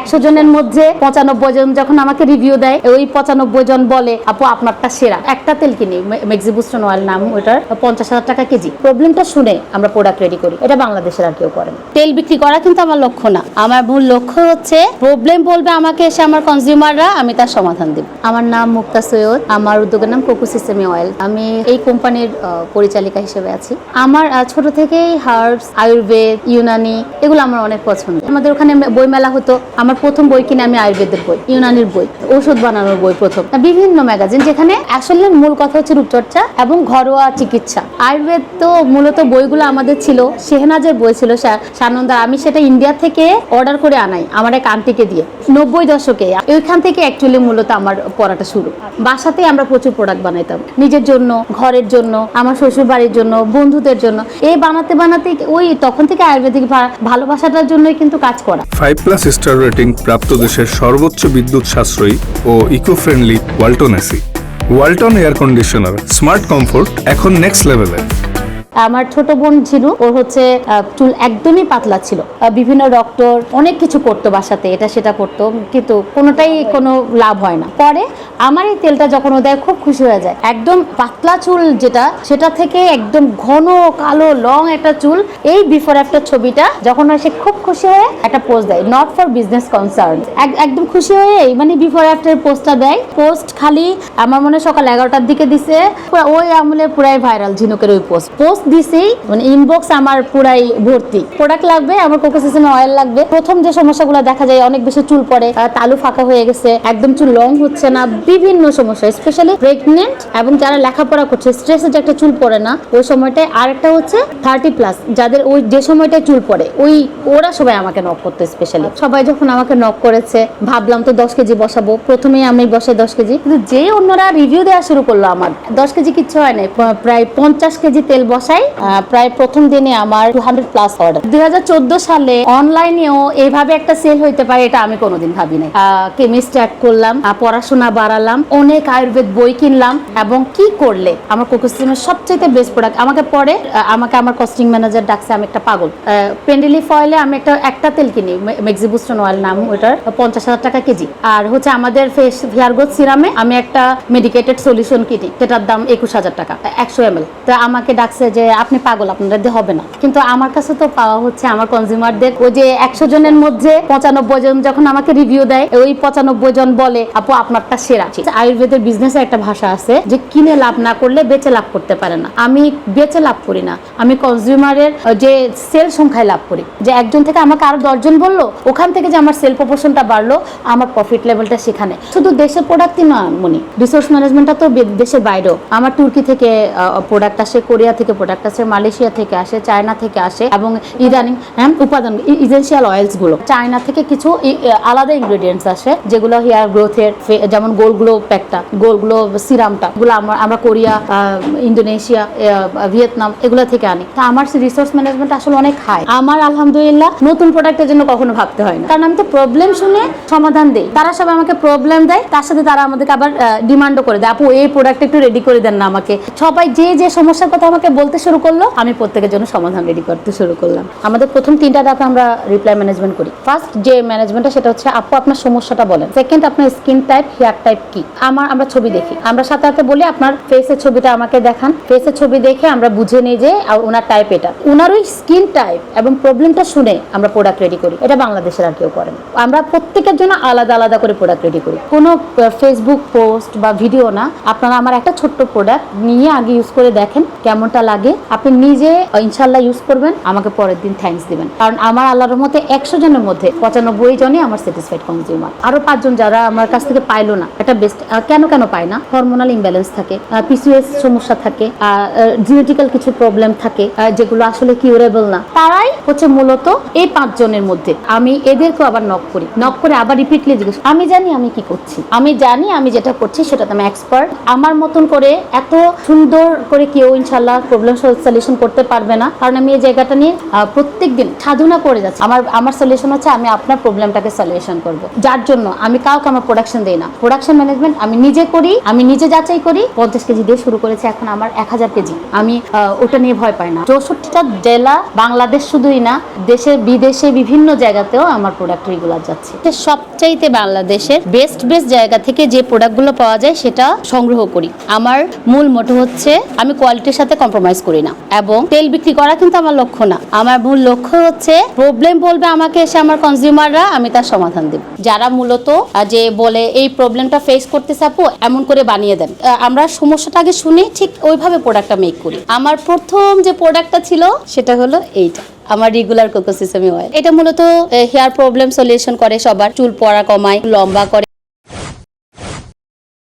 100 জনের মধ্যে 95 জন যখন আমাকে রিভিউ দেয়, ওই 95 জন বলে আপু আপনারটা সেরা। একটা তেল কিনি মেক্সিবুস্টন অয়েল নাম, ওটার 50,000 টাকা কেজি। প্রবলেমটা শুনে আমরা প্রোডাক্ট রেডি করি, এটা বাংলাদেশের আর কেউ করে না। তেল বিক্রি করা কিন্তু আমার লক্ষ্য না, আমার মূল লক্ষ্য হচ্ছে প্রবলেম বলবে আমাকে এসে আমার কনজিউমাররা, আমি তার সমাধান দেব। আমার নাম মুক্তা সৈয়দ, আমার উদ্যোগের নাম কোকো সিসেমি অয়েল। আমি এই কোম্পানির পরিচালিকা হিসেবে আছি। আমার ছোট থেকেই হার্বস, আয়ুর্বেদ, ইউনানি এগুলো আমার অনেক পছন্দ। আমাদের ওখানে বই মেলা হতো, আমার প্রথম বই কিনে আমি আয়ুর্বেদের বই, ইউনানির বই, ওষুধ বানানোর বই প্রথম, বিভিন্ন ম্যাগাজিন, যেখানে আসলে মূল কথা হচ্ছে রূপচর্চা এবং ঘরোয়া চিকিৎসা। আয়ুর্বেদ তো মূলত বইগুলো আমাদের ছিল, শেহনাজের বই ছিল সানন্দা, আমি সেটা ইন্ডিয়া থেকে অর্ডার করে আনাই আমার এক আন্টিকে দিয়ে 90 দশকে। ওইখান থেকে অ্যাকচুয়ালি মূলত আমার পড়াটা শুরু। বাসাতেই আমরা প্রচুর প্রোডাক্ট বানাইতাম, নিজের জন্য, ঘরের জন্য, আমার শ্বশুর বাড়ির জন্য, বন্ধুদের জন্য। এই বানাতে বানাতে ওই তখন থেকে আয়ুর্বেদিক ভালোবাসাটার জন্যই কিন্তু কাজ করা। 5+ স্টার রেটিং প্রাপ্ত দেশের সর্বোচ্চ বিদ্যুৎ সাশ্রয়ী ও eco friendly Walton AC. Walton air conditioner, smart comfort এখন নেক্সট লেভেলে। আমার ছোট বোন ছিল, ওর হচ্ছে চুল একদমই পাতলা ছিল, বিভিন্ন ডক্টর অনেক কিছু করতো বাসাতে, এটা সেটা করতো, কিন্তু কোনোটাই কোনো লাভ হয় না। পরে আমার এই তেলটা যখন ও দেয় খুব খুশি হয়ে যায়, একদম পাতলা চুল যেটা, সেটা থেকে একদম ঘন কালো লং একটা চুল। এই বিফোর আফটার ছবিটা যখন সে খুব খুশি হয়ে একটা পোস্ট দেয়, নট ফর বিজনেস কনসার্ন, একদম খুশি হয়ে মানে বিফোর আফটার পোস্টটা দেয়। পোস্ট খালি আমার মনে সকাল 11টার দিকে দিছে, ওই আমলে পুরাই ভাইরাল ঝিনুকের ওই পোস্ট দিছি, মানে ইনবক্স আমার পুরাই ভর্তি। প্রোডাক্ট লাগবে, আমার কোকো সিসেমি অয়েল লাগবে। প্রথম যে সমস্যাগুলো দেখা যায়, অনেক বেশি চুল পড়ে, তালু ফাঁকা হয়ে গেছে, একদম চুল লং হচ্ছে না, বিভিন্ন সমস্যা, স্পেশালি প্রেগনেন্ট এবং যারা লেখাপড়া করছে, স্ট্রেসে যে একটা চুল পড়ে না ওই সময়টায়। আর একটা হচ্ছে 30+, যাদের ওই যে সময়টায় চুল পড়ে, ওরা সবাই আমাকে নক করতো। স্পেশালি সবাই যখন আমাকে নক করেছে, ভাবলাম তো 10 কেজি বসাবো, প্রথমেই আমি বসাই 10 কেজি, কিন্তু যে অন্যরা রিভিউ দেওয়া শুরু করলো, আমার 10 কেজি কিচ্ছু হয় না, প্রায় 50 কেজি তেল বসাই। প্রায় প্রথম দিনে আমার 200+ অর্ডার। 2014 সালে অনলাইনেও এইভাবে একটা সেল হইতে পারে, এটা আমি কোনোদিন ভাবি নাই। কেমিস্ট অ্যাড করলাম, পড়াশোনা বাড়ালাম, অনেক আয়ুর্বেদ বই কিনলাম, এবং কি করলে আমার কোকো সিসেমের সবচেয়ে বেস্ট প্রোডাক্ট। আমাকে পরে আমার কস্টিং ম্যানেজার ডাকছে আমি একটা পাগল। পেন্ডেলিফ অয়েলে আমি একটা তেল কিনি মেক্সিবুস্টন অয়েল নাম, ওটার 50,000 টাকা কেজি। আর হচ্ছে আমাদের ফেস হেয়ার গ্রোথ সিরামে আমি একটা মেডিকেটেড সলিউশন কিনি, যেটার দাম 21,000 টাকা 100 ml। তো আমাকে ডাকছে যে আপনি পাগল, আপনাদের দিয়ে হবে না। কিন্তু আমার কাছে তো পাওয়া হচ্ছে আমার কনজিউমারদের, ওই যে 100 জনের মধ্যে 95 জন যখন আমাকে রিভিউ দেয়, ওই 95 জন বলে আপু আপনারটা সেরা। আয়ুর্বেদের বিজনেসে একটা ভাষা আছে যে কিনে লাভ না করলে বেচে লাভ করতে পারে না। আমি বেচে লাভ করি না, আমি কনজিউমারের যে সেল সংখ্যায় লাভ করি। যে একজন থেকে আমাকে আরো 10 জন বললো, ওখান থেকে যে আমার সেল প্রপোর্শনটা বাড়লো, আমার প্রফিট লেভেলটা সেখানে। শুধু দেশের প্রোডাক্টই না মনি, রিসোর্স ম্যানেজমেন্টটা তো দেশের বাইরেও। আমার তুর্কি থেকে প্রোডাক্ট আসে, কোরিয়া থেকে প্রোডাক্ট আসে, মালয়েশিয়া থেকে আসে, চায়না থেকে আসে, এবং ইদানিং উপাদান এসেনশিয়াল অয়েলস গুলো চায়না থেকে কিছু আলাদা ইনগ্রেডিয়েন্টস আসে, যেগুলো হেয়ার গ্রোথের, যেমন গোল গ্লো প্যাকটা, গোল গ্লো সিরামটা, এগুলো আমরা কোরিয়া, ইন্দোনেশিয়া, ভিয়েতনাম এগুলো থেকে আনি। তো আমার রিসোর্স ম্যানেজমেন্ট আসলে অনেক হাই। আমার আলহামদুলিল্লাহ নতুন প্রোডাক্টের জন্য কখনো ভাবতে হয় না, কারণ আমি তো প্রবলেম শুনে সমাধান দেই। তারা সবাই আমাকে প্রবলেম দেয়, তার সাথে তারা আমাদেরকে আবার ডিমান্ডও করে দেয়, আপু এই প্রোডাক্ট একটু রেডি করে দেন না আমাকে। সবাই যে সমস্যার কথা আমাকে বলতে শুরু করলো, আমি প্রত্যেকের জন্য সমাধান রেডি করতে শুরু করলাম। আমাদের প্রথম 3টা ধাপে আমরা রিপ্লাই ম্যানেজমেন্ট করি। ফার্স্ট যে ম্যানেজমেন্টটা, সেটা হচ্ছে আপু আপনার সমস্যাটা বলেন। সেকেন্ড, আপনার স্কিন টাইপ, হেয়ার টাইপ কি। আমরা ছবি দেখি, আমরা সাথে সাথে বলি আপনার ফেসের ছবিটা আমাকে দেখান। ফেসের ছবি দেখে আমরা বুঝে নিই যে ওনার টাইপ এটা, ওনার ওই স্কিন টাইপ এবং প্রবলেমটা শুনে আমরা প্রোডাক্ট রেডি করি। এটা বাংলাদেশের আর কেউ করেন। আমরা প্রত্যেকের জন্য আলাদা আলাদা করে প্রোডাক্ট রেডি করি, কোনো ফেসবুক পোস্ট বা ভিডিও না। আপনারা আমার একটা ছোট্ট প্রোডাক্ট নিয়ে আগে ইউজ করে দেখেন কেমনটা লাগে, আপনি নিজে ইনশাল্লাহ ইউজ করবেন, আমাকে পরের দিন থ্যাঙ্কস দিবেন। কারণ আমার আল্লাহর মতে 100 জনের মধ্যে 95 জনই আমার স্যাটিসফাইড কনজিউমার। আরো 5 জন যারা আমার কাছ থেকে পাইলো না, এটা বেস্ট কেন পায় না, হরমোনাল ইমব্যালেন্স থাকে, পিসিওএস সমস্যা থাকে, জেনেটিক্যাল কিছু প্রবলেম থাকে, যেগুলো আসলে কিউরেবল না, তারাই হচ্ছে মূলত এই 5 জনের মধ্যে। আমি এদেরকেও আবার নক করে আবার রিপিটলি জিজ্ঞেস, আমি জানি আমি কি করছি, আমি জানি আমি যেটা করছি সেটাতে আমি এক্সপার্ট। আমার মতন করে এত সুন্দর করে কেউ ইনশাল্লাহ প্রবলেম সলিউশন করতে পারবে না, কারণ আমি এই জায়গাটা নিয়ে প্রত্যেকদিন সাধনা করে যাচ্ছি। আমার সলিউশন হচ্ছে আমি আপনার প্রবলেমটাকে সলিউশন করব, যার জন্য আমি কাউকে আমার প্রোডাকশন দেই না। প্রোডাকশন ম্যানেজমেন্ট আমি নিজে করি, আমি নিজে যাচাই করি। 50 কেজি দিয়ে শুরু করেছি, এখন আমার 1000 কেজি। আমি ওটা নিয়ে ভয় পাই না। 64টা জেলা, বাংলাদেশ শুধুই না, দেশে বিদেশে বিভিন্ন জায়গাতেও আমার প্রোডাক্ট রেগুলার যাচ্ছে। সবচাইতে বাংলাদেশের বেস্ট জায়গা থেকে যে প্রোডাক্টগুলো পাওয়া যায় সেটা সংগ্রহ করি। আমার মূল মোটো হচ্ছে আমি কোয়ালিটির সাথে কম্প্রোমাইজ করি না, এবং তেল বিক্রি করা কিন্তু আমার লক্ষ্য না। আমার মূল লক্ষ্য হচ্ছে প্রবলেম বলবে আমাকে এসে আমার কনজিউমাররা, আমি তার সমাধান দেব। যারা মূলত যে বলে এই প্রবলেমটা ফেস করতেছে আপু, এমন করে বানিয়ে দেন, আমরা সমস্যাটা আগে শুনে ঠিক ওইভাবে প্রোডাক্টটা মেক করি। আমার প্রথম যে প্রোডাক্টটা ছিল সেটা হলো এইটা, আমার রেগুলার কোকো সেসামি অয়েল। এটা মূলত হেয়ার প্রবলেম সলিউশন করে, সবার চুল পড়া কমায়, লম্বা করে।